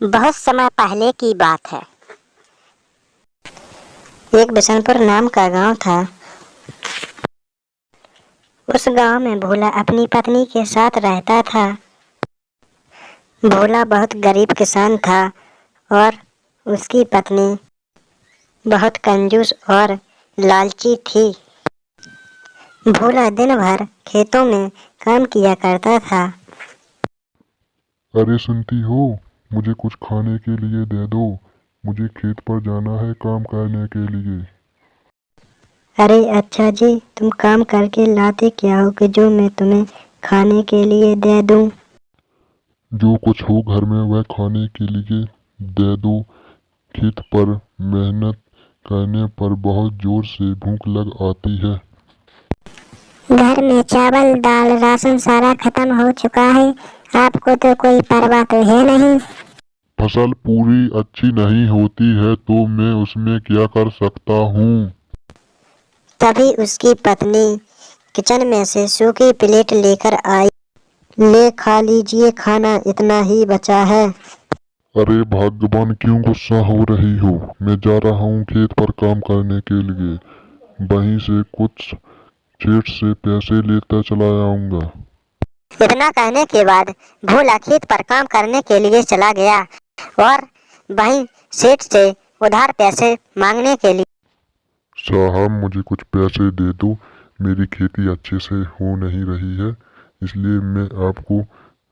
बहुत समय पहले की बात है। एक बिशनपुर नाम का गांव था। उस गांव में भोला अपनी पत्नी के साथ रहता था। भोला बहुत गरीब किसान था और उसकी पत्नी बहुत कंजूस और लालची थी। भोला दिन भर खेतों में काम किया करता था। अरे सुनती हो, मुझे कुछ खाने के लिए दे दो। मुझे खेत पर जाना है काम करने के लिए। अरे अच्छा जी, तुम काम करके लाते क्या हो कि जो मैं तुम्हें खाने के लिए दे दूं? जो कुछ हो घर में वह खाने के लिए दे दो। खेत पर मेहनत करने पर बहुत जोर से भूख लग आती है। घर में चावल दाल राशन सारा खत्म हो चुका है। आपको तो कोई परवाह तो है नहीं। फसल पूरी अच्छी नहीं होती है तो मैं उसमें क्या कर सकता हूँ। तभी उसकी पत्नी किचन में से सूखी प्लेट लेकर आई। ले खा लीजिए खाना, इतना ही बचा है। अरे भगवान, क्यों गुस्सा हो रही हो? मैं जा रहा हूँ खेत पर काम करने के लिए। वहीं से कुछ सेठ से पैसे लेता चला आऊंगा। इतना कहने के बाद भोला खेत पर काम करने के लिए चला गया और वहीं सेठ से उधार पैसे मांगने के लिए। साहब, मुझे कुछ पैसे दे दो। मेरी खेती अच्छे से हो नहीं रही है, इसलिए मैं आपको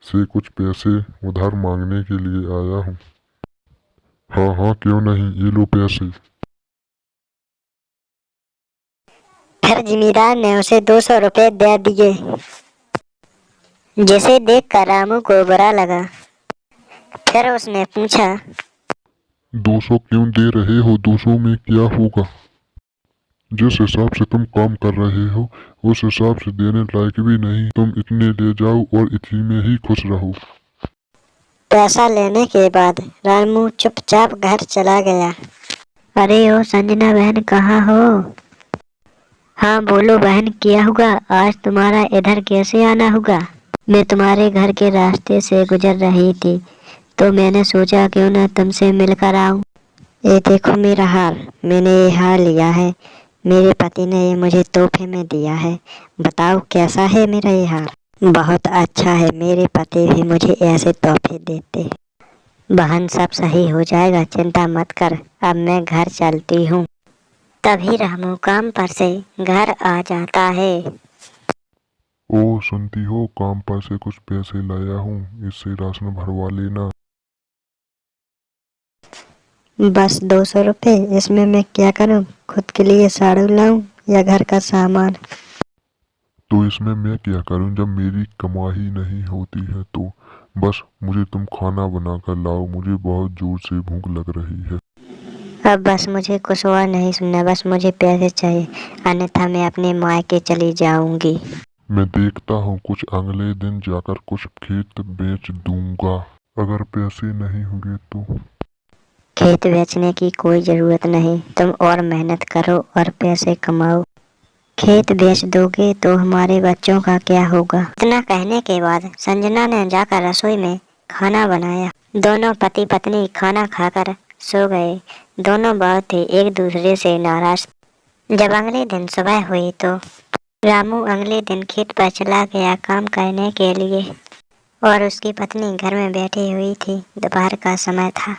से कुछ पैसे उधार मांगने के लिए आया हूँ। हाँ हाँ, क्यों नहीं, ये लो पैसे। फिर जिमीदार ने उसे 200 रुपए दे दिए, जिसे देखकर रामू को बुरा लगा। फिर उसने पूछा, 200 क्यों दे रहे हो? 200 में क्या होगा? जिस हिसाब से तुम काम कर रहे हो उस हिसाब से देने लायक भी नहीं। तुम इतने ले जाओ और इसी में ही खुश रहो। पैसा लेने के बाद रामू चुपचाप घर चला गया। अरे ओ संजना बहन, कहाँ हो? हाँ बोलो बहन, क्या हुआ? आज तुम्हारा इधर कैसे आना हुआ? मैं तुम्हारे घर के रास्ते से गुजर रही थी तो मैंने सोचा क्यों न तुमसे मिलकर आऊं। ये देखो मेरा हार, मैंने ये हार लिया है। मेरे पति ने ये मुझे तोहफे में दिया है। बताओ कैसा है मेरा ये हार? बहुत अच्छा है, मेरे पति भी मुझे ऐसे तोहफे देते। बहन सब सही हो जाएगा, चिंता मत कर। अब मैं घर चलती हूँ। तभी रामू काम पर से घर आ जाता है। ओ सुनती हो, काम पर से कुछ पैसे लाया हूँ, इससे राशन भरवा लेना। बस 200 रुपये, इसमें मैं क्या करूँ? खुद के लिए साड़ू लाऊं या घर का सामान? तो इसमें मैं क्या करूं जब मेरी कमाई नहीं होती है? तो बस मुझे तुम खाना बना कर लाओ, मुझे बहुत जोर से भूख लग रही है। अब बस मुझे कुछ और नहीं सुनना, बस मुझे पैसे चाहिए, अन्यथा मैं अपने मायके चली जाऊंगी। मैं देखता हूँ, कुछ अगले दिन जाकर कुछ खेत बेच दूंगा। अगर पैसे नहीं हुए तो? खेत बेचने की कोई जरूरत नहीं, तुम और मेहनत करो और पैसे कमाओ। खेत बेच दोगे तो हमारे बच्चों का क्या होगा? इतना कहने के बाद संजना ने जाकर रसोई में खाना बनाया। दोनों पति पत्नी खाना खाकर सो गए। दोनों बहुत ही एक दूसरे से नाराज। जब अगले दिन सुबह हुई तो रामू अगले दिन खेत पर चला गया काम करने के लिए और उसकी पत्नी घर में बैठी हुई थी। दोपहर का समय था।